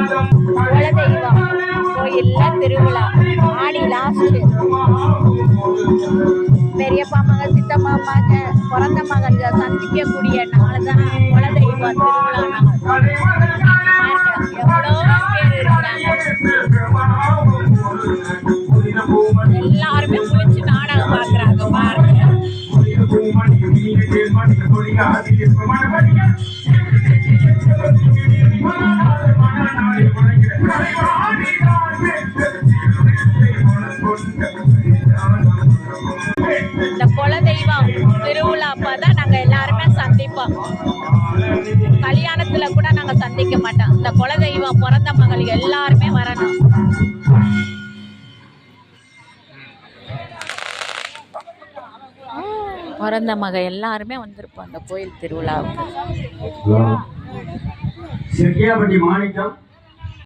குலதெய்வம் கோயில்ல திருவிழா ஆடி லாஸ்ட். பெரியப்பா மகள் சித்தப்பா மகள் பிறந்த மகள் சந்திக்கக்கூடிய நாள் தான் குலதெய்வம் திருவிழா நாள். எவ்வளோ பேர் இருக்கிறாங்க. எல்லாருமே குளிச்சு நாடகம் பார்க்குறாங்க பாருங்க. இந்த குலதெய்வம் திருவிழா அப்பதான் நாங்க எல்லாருமே சந்திப்போம். கல்யாணத்துல கூட நாங்க சந்திக்க மாட்டோம். இந்த குலதெய்வம் பிறந்த மகள் எல்லாருமே வரணும். பிறந்த மக எல்லாருமே வந்திருப்போம் அந்த கோயில் திருவிழாவுக்கு. மாணிக்கம்